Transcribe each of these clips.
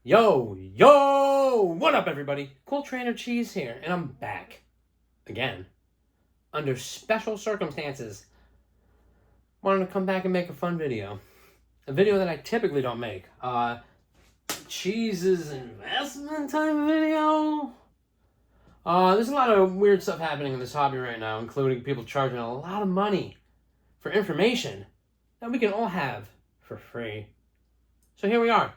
Yo, what up, everybody? CoolTrainerCheese here, and I'm back again under special circumstances. Wanted to come back and make a fun video, a video that I typically don't make. Cheese's investment time video. There's a lot of weird stuff happening in this hobby right now, including people charging a lot of money for information that we can all have for free. So here we are.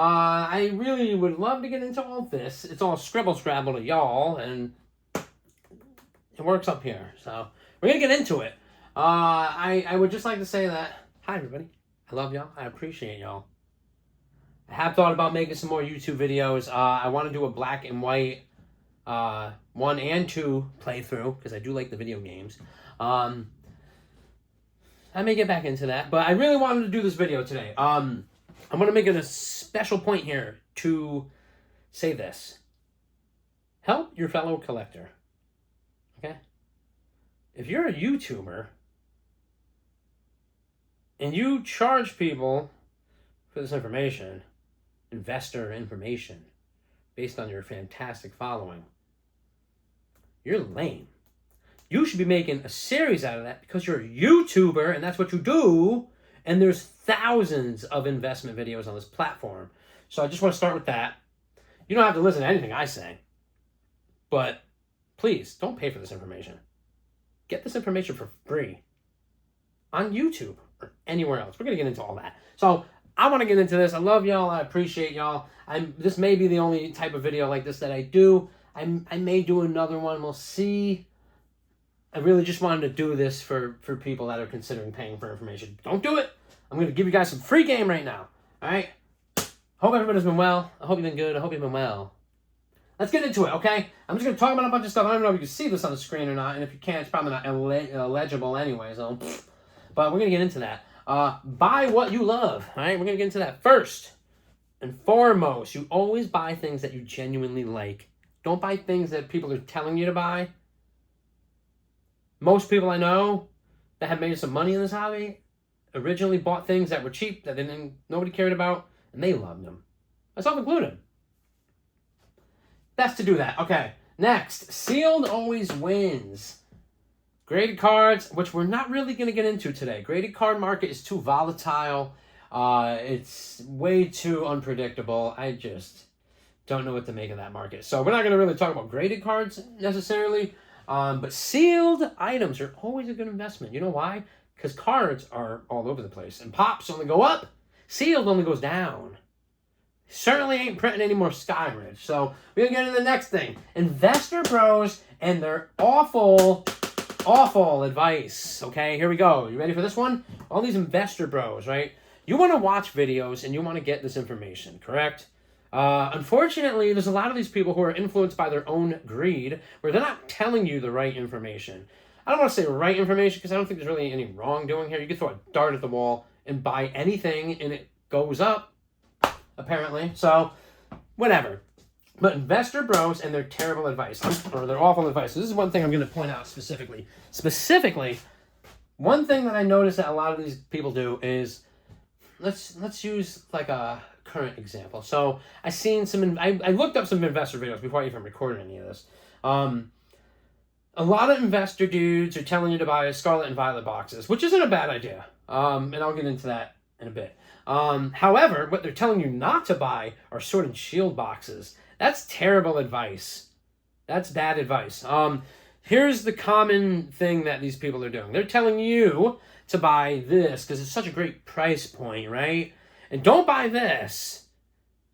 I really would love to get into all this. It's all scribble-scrabble to y'all, and it works up here. So we're going to get into it. I would just like to say that, hi, everybody. I love y'all. I appreciate y'all. I have thought about making some more YouTube videos. I want to do a black and white 1 and 2 playthrough, because I do like the video games. I may get back into that, but I really wanted to do this video today. I'm going to make it a special point here to say this. Help your fellow collector. Okay? If you're a YouTuber and you charge people for this information, investor information, based on your fantastic following, you're lame. You should be making a series out of that because you're a YouTuber and that's what you do. And there's thousands of investment videos on this platform. So I just want to start with that. You don't have to listen to anything I say. But please, don't pay for this information. Get this information for free on YouTube or anywhere else. We're going to get into all that. So I want to get into this. I love y'all. I appreciate y'all. This may be the only type of video like this that I do. I may do another one. We'll see. I really just wanted to do this for people that are considering paying for information. Don't do it. I'm going to give you guys some free game right now. All right? Hope everybody's been well. I hope you've been good. I hope you've been well. Let's get into it, okay? I'm just going to talk about a bunch of stuff. I don't know if you can see this on the screen or not. And if you can't, it's probably not legible anyway. So, but we're going to get into that. Buy what you love. All right? We're going to get into that. First and foremost, you always buy things that you genuinely like. Don't buy things that people are telling you to buy. Most people I know that have made some money in this hobby originally bought things that were cheap, that nobody cared about, and they loved them. Myself included. Best to do that. Okay, next. Sealed always wins. Graded cards, which we're not really going to get into today. Graded card market is too volatile. It's way too unpredictable. I just don't know what to make of that market. So we're not going to really talk about graded cards necessarily. But sealed items are always a good investment. You know why? Because cards are all over the place. And pops only go up. Sealed only goes down. Certainly ain't printing any more Skyridge. So we're going to get into the next thing. Investor bros and their awful advice. Okay, here we go. You ready for this one? All these investor bros, right? You want to watch videos and you want to get this information, correct? Unfortunately, there's a lot of these people who are influenced by their own greed, where they're not telling you the right information. I don't want to say right information because I don't think there's really any wrongdoing here. You can throw a dart at the wall and buy anything and it goes up, apparently. So, whatever. But investor bros and their terrible advice, or their awful advice. So this is one thing I'm going to point out specifically. Specifically, one thing that I notice that a lot of these people do is, let's use like a current example. So I looked up some investor videos before I even recorded any of this. A lot of investor dudes are telling you to buy Scarlet and Violet boxes, which isn't a bad idea. And I'll get into that in a bit. However, what they're telling you not to buy are Sword and Shield boxes. That's terrible advice. That's bad advice. Here's the common thing that these people are doing. They're telling you to buy this because it's such a great price point, right? And don't buy this.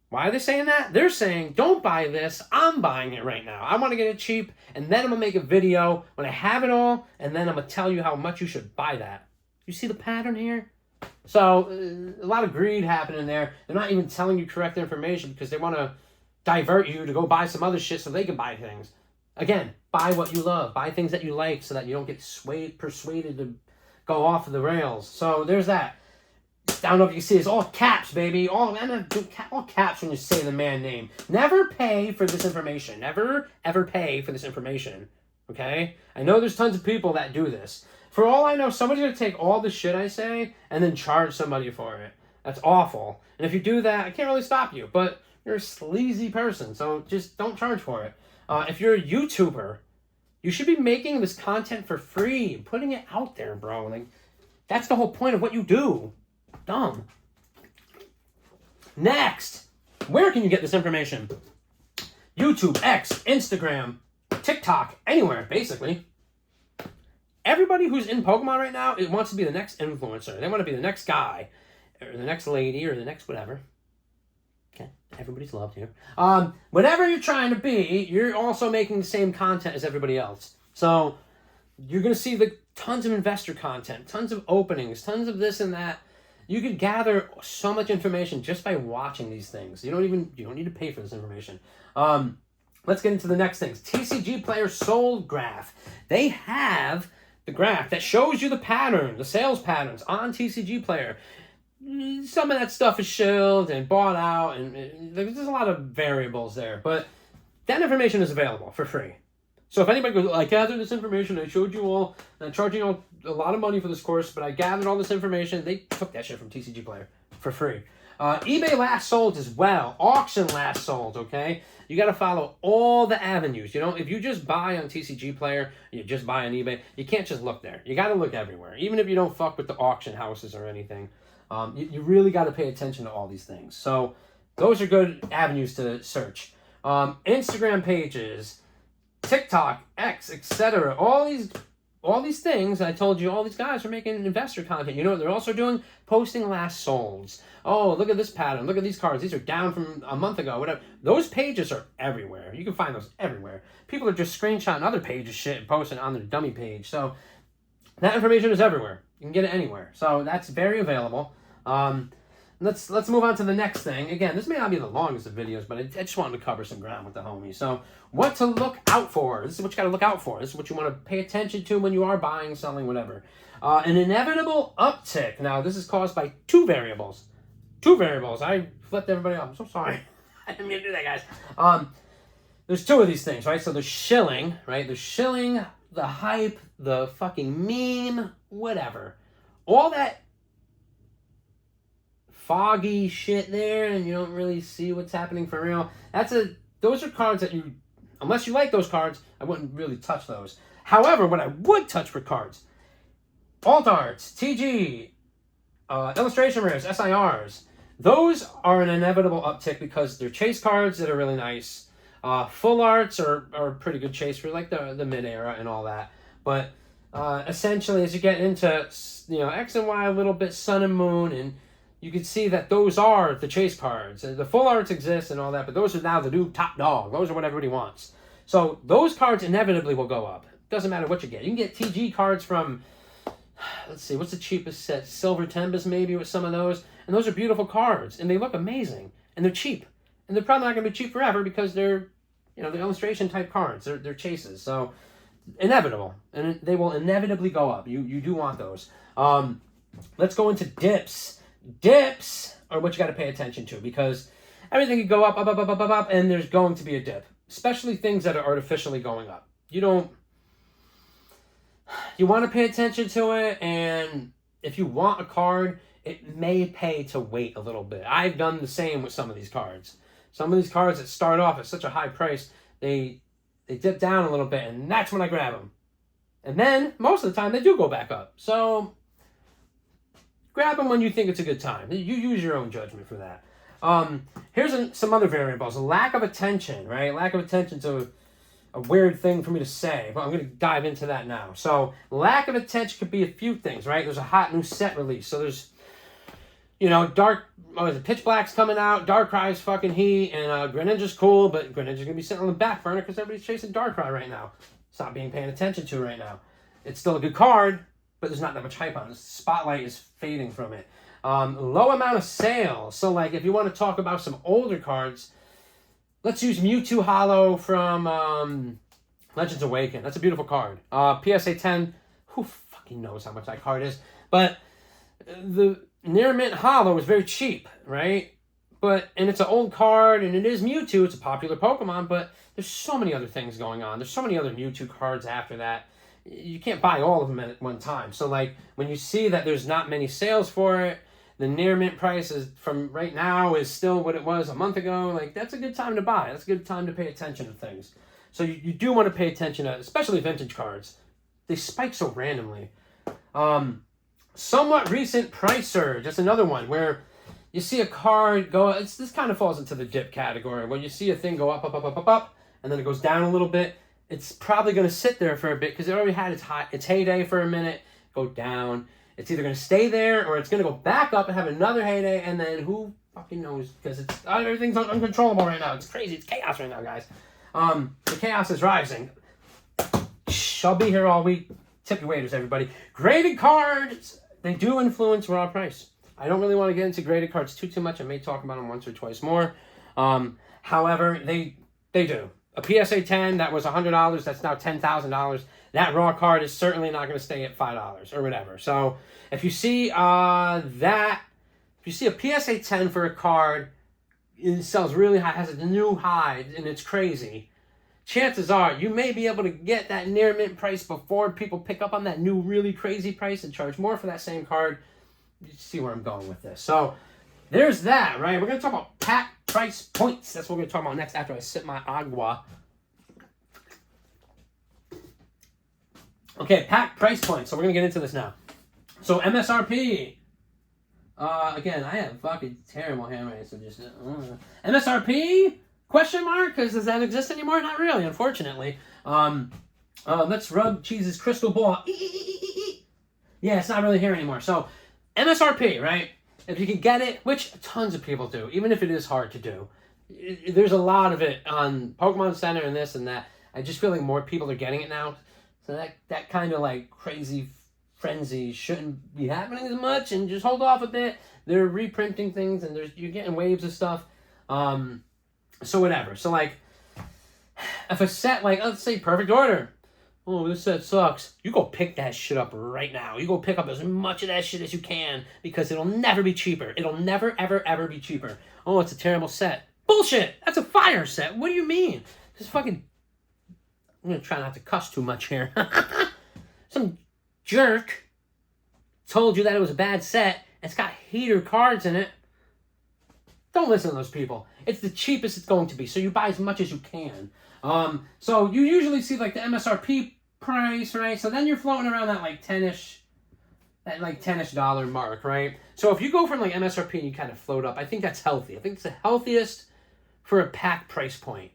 Why are they saying that? They're saying, don't buy this. I'm buying it right now. I want to get it cheap, and then I'm going to make a video when I have it all, and then I'm going to tell you how much you should buy that. You see the pattern here? So, a lot of greed happening there. They're not even telling you correct information because they want to divert you to go buy some other shit so they can buy things. Again, buy what you love. Buy things that you like so that you don't get persuaded to go off of the rails. So, there's that. I don't know if you can see, it's all caps, baby. All caps when you say the man name. Never pay for this information. Never, ever pay for this information. Okay? I know there's tons of people that do this. For all I know, somebody's going to take all the shit I say and then charge somebody for it. That's awful. And if you do that, I can't really stop you. But You're a sleazy person, so just don't charge for it. If you're a YouTuber, you should be making this content for free, putting it out there, bro. Like, that's the whole point of what you do. Dumb. Next, where can you get this information? YouTube, X, Instagram, TikTok, anywhere, basically. Everybody who's in Pokemon right now, it wants to be the next influencer. They want to be the next guy, or the next lady, or the next whatever. Okay, everybody's loved here. Whatever you're trying to be, you're also making the same content as everybody else. So you're going to see the tons of investor content, tons of openings, tons of this and that. You could gather so much information just by watching these things. You don't need to pay for this information. Let's get into the next things. TCG Player Sold Graph. They have the graph that shows you the pattern, the sales patterns on TCG Player. Some of that stuff is shilled and bought out, and there's a lot of variables there, but that information is available for free. So if anybody goes, I gathered this information, I showed you all, and I'm charging you all a lot of money for this course, but I gathered all this information, they took that shit from TCG Player for free. eBay last sold as well. Auction last sold, okay? You got to follow all the avenues. You know, if you just buy on TCG Player, you just buy on eBay, you can't just look there. You got to look everywhere, even if you don't fuck with the auction houses or anything. You really got to pay attention to all these things. So those are good avenues to search. Instagram pages, TikTok, X, etc. All these things, I told you, all these guys are making investor content. You know what they're also doing? Posting last solds. Oh, look at this pattern. Look at these cards. These are down from a month ago, whatever. Those pages are everywhere. You can find those everywhere. People are just screenshotting other pages shit and posting on their dummy page. So that information is everywhere. You can get it anywhere. So that's very available. Let's move on to the next thing. Again, this may not be the longest of videos, but I just wanted to cover some ground with the homies. So what to look out for. This is what you got to look out for. This is what you want to pay attention to when you are buying, selling, whatever. An inevitable uptick. Now, this is caused by two variables. I flipped everybody off. I'm so sorry. I didn't mean to do that, guys. There's two of these things, right? So there's shilling, right? There's shilling, the hype, the fucking meme, whatever. All that foggy shit there, and you don't really see what's happening for real. Those are cards that you, unless you like those cards, I wouldn't really touch those. However, what I would touch for cards, alt arts, TG, illustration rares, SIRs, those are an inevitable uptick because they're chase cards that are really nice. Full arts are a pretty good chase for like the mid era and all that. But essentially, as you get into X and Y a little bit, Sun and Moon, and you can see that those are the chase cards. The full arts exist and all that, but those are now the new top dog. Those are what everybody wants. So those cards inevitably will go up. Doesn't matter what you get. You can get TG cards from, let's see, what's the cheapest set? Silver Tempest maybe with some of those. And those are beautiful cards, and they look amazing, and they're cheap. And they're probably not going to be cheap forever because they're, the illustration type cards. They're chases. So inevitable, and they will inevitably go up. You do want those. Let's go into dips. Dips are what you got to pay attention to because everything can go up, and there's going to be a dip, especially things that are artificially going up. You want to pay attention to it, and if you want a card, it may pay to wait a little bit. I've done the same with some of these cards. Some of these cards that start off at such a high price, they dip down a little bit, and that's when I grab them. And then, most of the time, they do go back up. So grab them when you think it's a good time. You use your own judgment for that. Here's some other variables. Lack of attention, right? Lack of attention to a weird thing for me to say, but I'm going to dive into that now. So lack of attention could be a few things, right? There's a hot new set release. So there's, Pitch Black's coming out, Darkrai's fucking heat, and Greninja's cool, but Greninja's going to be sitting on the back burner because everybody's chasing Darkrai right now. It's not being paid attention to right now. It's still a good card, but there's not that much hype on it. The spotlight is fading from it. Low amount of sales. So, if you want to talk about some older cards, let's use Mewtwo Hollow from Legends Awaken. That's a beautiful card. PSA 10, who fucking knows how much that card is? But the Near Mint Hollow is very cheap, right? And it's an old card, and it is Mewtwo. It's a popular Pokemon, but there's so many other things going on. There's so many other Mewtwo cards after that. You can't buy all of them at one time. So, when you see that there's not many sales for it, the near mint price is from right now is still what it was a month ago, like that's a good time to buy. That's a good time to pay attention to things. So you do want to pay attention to, especially vintage cards. They spike so randomly. Somewhat recent price surge. That's another one where you see a card go, this kind of falls into the dip category. When you see a thing go up, and then it goes down a little bit, it's probably going to sit there for a bit because it already had its heyday for a minute, go down. It's either going to stay there or it's going to go back up and have another heyday, and then who fucking knows, because everything's uncontrollable right now. It's crazy. It's chaos right now, guys. The chaos is rising. I'll be here all week. Tip your waiters, everybody. Graded cards, they do influence raw price. I don't really want to get into graded cards too much. I may talk about them once or twice more. However, they do. A PSA 10 that was $100, that's now $10,000. That raw card is certainly not going to stay at $5 or whatever. So if you see if you see a PSA 10 for a card, it sells really high, has a new high, and it's crazy, chances are you may be able to get that near mint price before people pick up on that new really crazy price and charge more for that same card. You see where I'm going with this. So there's that, right? We're going to talk about pack price points. That's what we're going to talk about next after I sip my agua. Okay, pack price points. So we're going to get into this now. So MSRP. Again, I have fucking terrible handwriting, so just... MSRP? Question mark? Because does that exist anymore? Not really, unfortunately. Let's rub Cheese's crystal ball. Yeah, it's not really here anymore. So, MSRP, right? If you can get it, which tons of people do, even if it is hard to do. There's a lot of it on Pokemon Center and this and that. I just feel like more people are getting it now. So that kind of like crazy frenzy shouldn't be happening as much, and just hold off a bit. They're reprinting things, and you're getting waves of stuff. So whatever. So like, if a set, like let's say Perfect Order, oh, this set sucks. You go pick that shit up right now. You go pick up as much of that shit as you can, because it'll never be cheaper. It'll never, ever, ever be cheaper. Oh, it's a terrible set. Bullshit! That's a fire set. What do you mean? Just fucking... I'm gonna try not to cuss too much here. Some jerk told you that it was a bad set. It's got heater cards in it. Don't listen to those people. It's the cheapest it's going to be, so you buy as much as you can. So you usually see like the MSRP price, right? So then you're floating around that like 10-ish, $10 mark, right? So if you go from like MSRP and you kind of float up, I think that's healthy. I think it's the healthiest for a pack price point.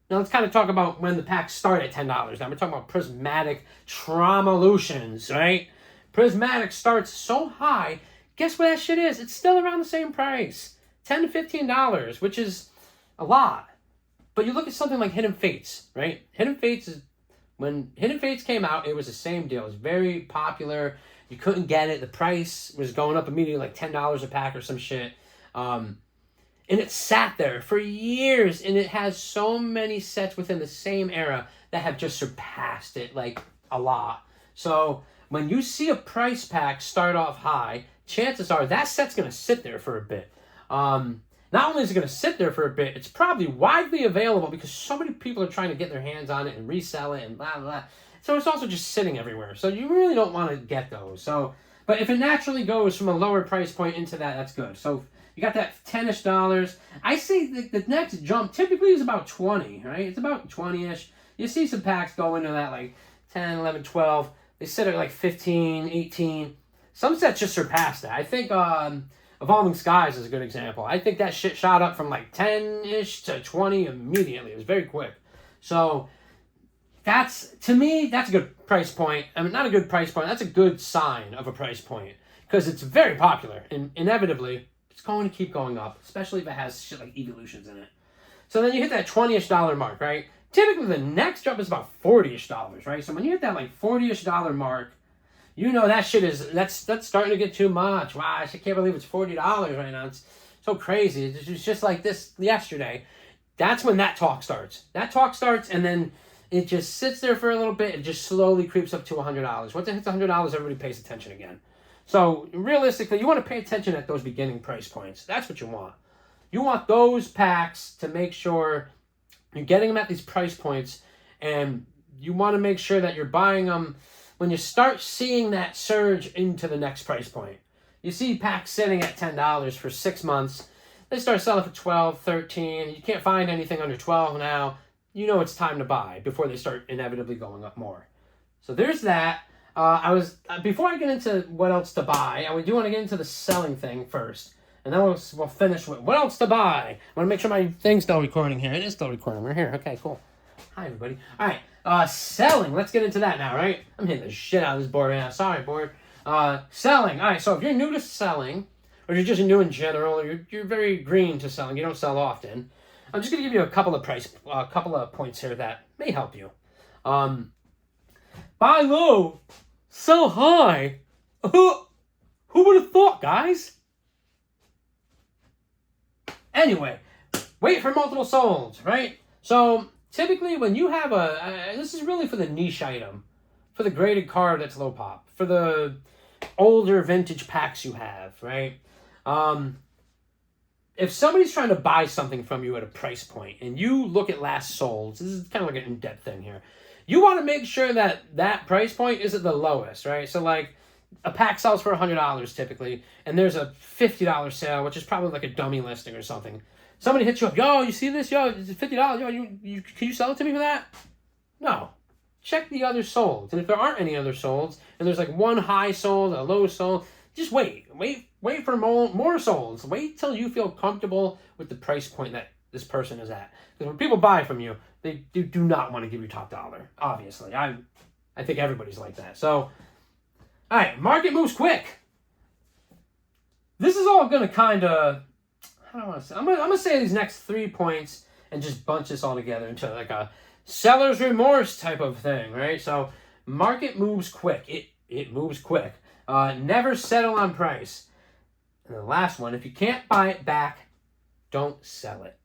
Now let's kind of talk about when the packs start at $10. Now we're talking about Prismatic Tromolutions, right? Prismatic starts so high. Guess what that shit is? It's still around the same price. $10 to $15, which is a lot. But you look at something like Hidden Fates, right? Hidden Fates is... When Hidden Fates came out, it was the same deal. It was very popular. You couldn't get it. The price was going up immediately, like $10 a pack or some shit. And it sat there for years, and it has so many sets within the same era that have just surpassed it, like, a lot. So, when you see a price pack start off high, chances are that set's going to sit there for a bit. Not only is it going to sit there for a bit, it's probably widely available because so many people are trying to get their hands on it and resell it and blah, blah, blah. So it's also just sitting everywhere. So you really don't want to get those. So, but if it naturally goes from a lower price point into that, that's good. So you got that $10-ish. I say the next jump typically is about 20, right? It's about 20-ish. You see some packs go into that like 10, 11, 12. They sit at like 15, 18. Some sets just surpass that. I think Evolving Skies is a good example. I think that shit shot up from like 10-ish to 20 immediately. It was very quick. So to me, that's a good price point. I mean, not a good price point. That's a good sign of a price point because it's very popular. And inevitably, it's going to keep going up, especially if it has shit like Evolutions in it. So then you hit that $20-ish mark, right? Typically, the next jump is about $40-ish, right? So when you hit that like $40-ish mark, you know that shit is, that's starting to get too much. Wow, I can't believe it's $40 right now. It's so crazy. It's just like this yesterday. That's when that talk starts. That talk starts, and then it just sits there for a little bit. It just slowly creeps up to $100. Once it hits $100, everybody pays attention again. So realistically, you want to pay attention at those beginning price points. That's what you want. You want those packs to make sure you're getting them at these price points, and you want to make sure that you're buying them when you start seeing that surge into the next price point. You see packs sitting at $10 for 6 months. They start selling for 12, 13. You can't find anything under 12 now. You know it's time to buy before they start inevitably going up more. So there's that. Before I get into what else to buy, I do want to get into the selling thing first. And then we'll finish with what else to buy. I want to make sure my thing's still recording here. It is still recording. We're here. Okay, cool. Hi, everybody. All right, selling. Let's get into that now, right? I'm hitting the shit out of this board right now. Sorry, board. Selling. All right, so if you're new to selling, or you're just new in general, or you're very green to selling, you don't sell often, I'm just going to give you a couple of points here that may help you. Buy low, sell high. Who would have thought, guys? Anyway, wait for multiple solds, right? So typically when you have this is really for the niche item, for the graded card that's low pop, for the older vintage packs you have, right? If somebody's trying to buy something from you at a price point and you look at last solds, this is kind of like an in-depth thing here. You want to make sure that price point is at the lowest, right? So like a pack sells for $100 typically, and there's a $50 sale, which is probably like a dummy listing or something. Somebody hits you up, yo, you see this? Yo, it's $50. Yo, can you sell it to me for that? No. Check the other solds. And if there aren't any other solds, and there's like one high sold, a low sold, just wait. Wait for more solds. Wait till you feel comfortable with the price point that this person is at. Because when people buy from you, they do not want to give you top dollar, obviously. I think everybody's like that. So, all right, market moves quick. This is all going to kind of, I don't want to say, I'm going to say these next 3 points and just bunch this all together into like a seller's remorse type of thing, right? So, market moves quick. It moves quick. Never settle on price. And the last one, if you can't buy it back, don't sell it.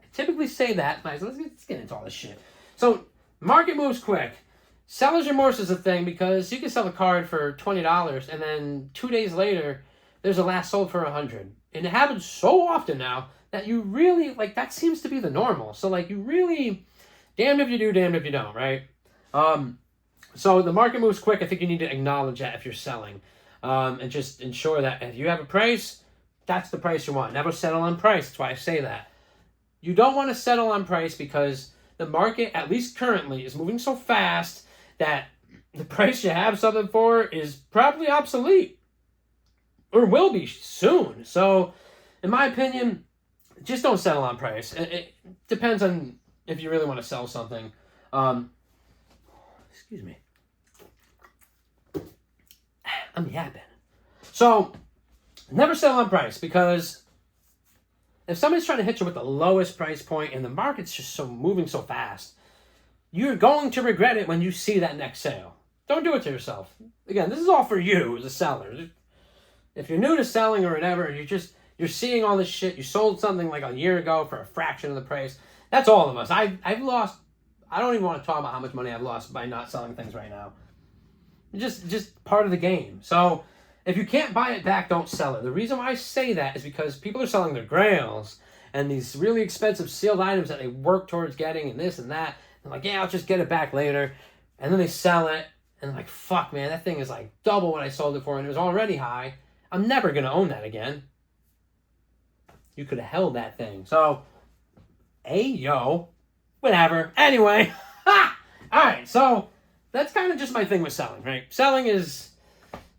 I typically say that. Let's get into all this shit. So, market moves quick. Seller's remorse is a thing because you can sell a card for $20 and then 2 days later, there's a last sold for $100. And it happens so often now that you really, like, that seems to be the normal. So, like, you really, damned if you do, damned if you don't, right? So the market moves quick. I think you need to acknowledge that if you're selling. And just ensure that if you have a price, that's the price you want. Never settle on price. That's why I say that. You don't want to settle on price because the market, at least currently, is moving so fast that the price you have something for is probably obsolete. Or will be soon. So, in my opinion, just don't settle on price. It depends on if you really want to sell something. Excuse me. I'm yapping. So, never sell on price because if somebody's trying to hit you with the lowest price point and the market's just moving so fast, you're going to regret it when you see that next sale. Don't do it to yourself. Again, this is all for you as a seller. If you're new to selling or whatever, you're seeing all this shit. You sold something like a year ago for a fraction of the price. That's all of us. I've lost. I don't even want to talk about how much money I've lost by not selling things right now. Just part of the game. So if you can't buy it back, don't sell it. The reason why I say that is because people are selling their grails and these really expensive sealed items that they work towards getting and this and that. They're like, yeah, I'll just get it back later. And then they sell it. And like, fuck, man, that thing is like double what I sold it for. And it was already high. I'm never going to own that again. You could have held that thing. So, whatever. Anyway. All right, so that's kind of just my thing with selling, right? Selling is,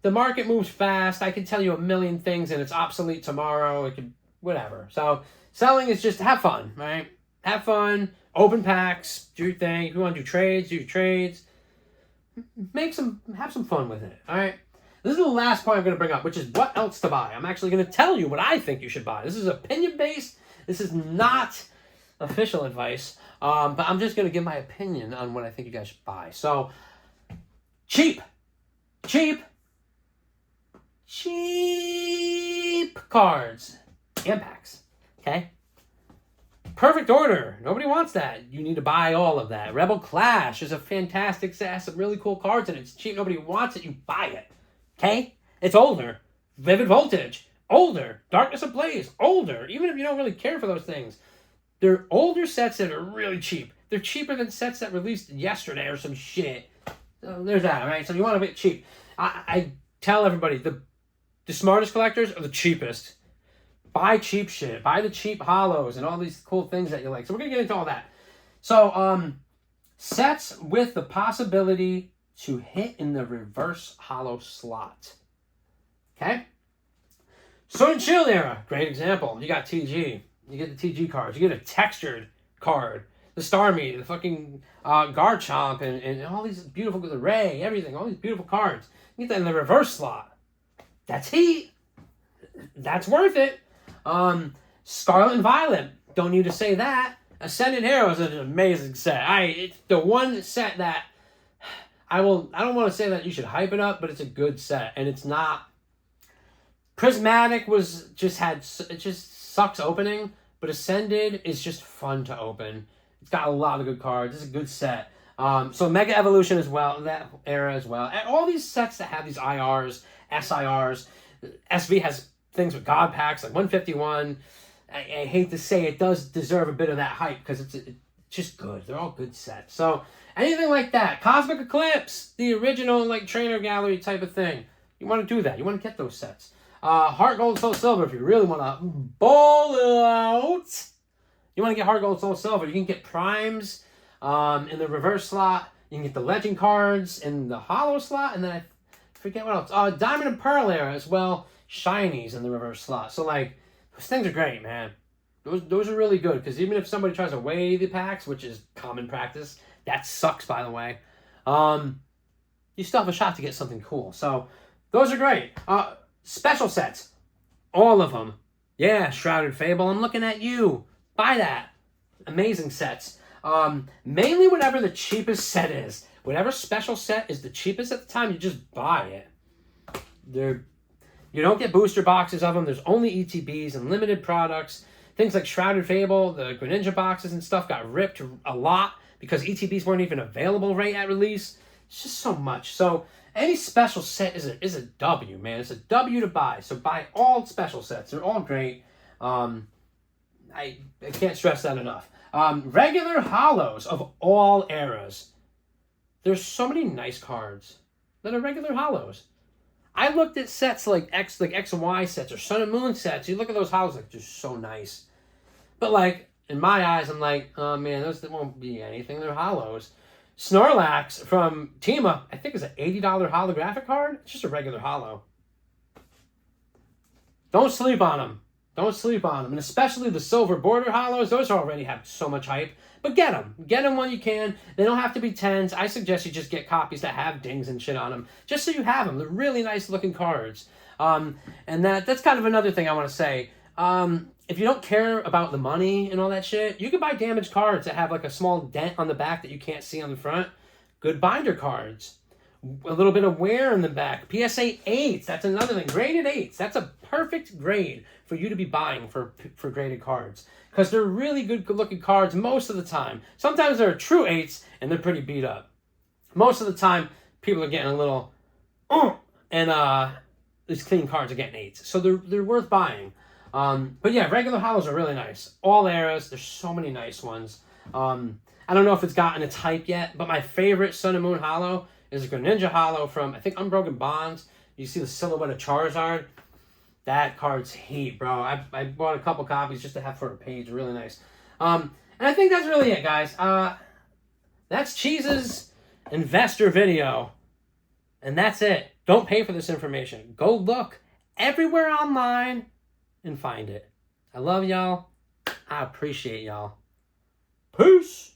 the market moves fast. I can tell you a million things and it's obsolete tomorrow. It could, whatever. So selling is just have fun, right? Have fun. Open packs. Do your thing. If you want to do trades, do your trades. Have some fun with it, all right? This is the last point I'm going to bring up, which is what else to buy. I'm actually going to tell you what I think you should buy. This is opinion-based. This is not official advice. But I'm just going to give my opinion on what I think you guys should buy. So, cheap cards and packs, okay? Perfect order. Nobody wants that. You need to buy all of that. Rebel Clash is a fantastic set. Has some really cool cards and it's cheap. Nobody wants it. You buy it, okay? It's older. Vivid Voltage, older. Darkness Ablaze, older. Even if you don't really care for those things. They're older sets that are really cheap. They're cheaper than sets that released yesterday or some shit. So there's that, right? So you want to be cheap. I tell everybody, the The smartest collectors are the cheapest. Buy cheap shit. Buy the cheap hollows and all these cool things that you like. So we're going to get into all that. So, sets with the possibility to hit in the reverse hollow slot. Okay? Sword and Shield era. Great example. You got TG. You get the TG cards. You get a textured card. The Starmie, the fucking Garchomp, and all these beautiful, the Ray, everything. All these beautiful cards. You get that in the reverse slot. That's heat. That's worth it. Scarlet and Violet. Don't need to say that. Ascendant Hero is an amazing set. It's the one set that I don't want to say that you should hype it up, but it's a good set, and it's not. Prismatic it just sucks opening, but Ascended is just fun to open. It's got a lot of good cards. It's a good set. So Mega Evolution as well, that era as well. And all these sets that have these IRs, SIRs, SV has things with God packs like 151. I hate to say it does deserve a bit of that hype because it's just good. They're all good sets. So anything like that, Cosmic Eclipse, the original like trainer gallery type of thing. You want to do that. You want to get those sets. Heart Gold, Soul Silver. If you really want to ball it out, you want to get Heart Gold, Soul Silver. You can get Primes in the reverse slot. You can get the Legend cards in the hollow slot, and then I forget what else. Diamond and Pearl era as well. Shinies in the reverse slot. So like. Those things are great, man. Those are really good, because even if somebody tries to weigh the packs, which is common practice, that sucks, by the way, you still have a shot to get something cool. So those are great. Special sets. All of them. Yeah, Shrouded Fable, I'm looking at you. Buy that. Amazing sets. Mainly whatever the cheapest set is. Whatever special set is the cheapest at the time, you just buy it. You don't get booster boxes of them. There's only ETBs and limited products. Things like Shrouded Fable, the Greninja boxes and stuff got ripped a lot because ETBs weren't even available right at release. It's just so much. So any special set is a W, man. It's a W to buy. So buy all special sets. They're all great. I can't stress that enough. Regular hollows of all eras. There's so many nice cards that are regular hollows. I looked at sets like X and Y sets or Sun and Moon sets. You look at those hollows, like, they're so nice. But, like, in my eyes, I'm like, oh, man, those won't be anything. They're hollows. Snorlax from Team Up, I think, is an $80 holographic card. It's just a regular hollow. Don't sleep on them. Don't sleep on them. And especially the silver border hollows, those already have so much hype. But get them. Get them when you can. They don't have to be 10s. I suggest you just get copies that have dings and shit on them, just so you have them. They're really nice looking cards. And that's kind of another thing I want to say. If you don't care about the money and all that shit, you can buy damaged cards that have like a small dent on the back that you can't see on the front. Good binder cards. A little bit of wear in the back. PSA 8s. That's another thing. Graded 8s. That's a perfect grade for you to be buying for graded cards, because they're really good looking cards most of the time. Sometimes they're true 8s and they're pretty beat up. Most of the time, people are getting a little, and these clean cards are getting 8s. So they're worth buying. But yeah, regular hollows are really nice. All eras. There's so many nice ones. I don't know if it's gotten its hype yet, but my favorite Sun and Moon hollow is a Greninja hollow from, I think, Unbroken Bonds. You see the silhouette of Charizard. That card's heat, bro. I bought a couple copies just to have for a page. Really nice. And I think that's really it, guys. That's Cheese's investor video. And that's it. Don't pay for this information. Go look everywhere online and find it. I love y'all. I appreciate y'all. Peace.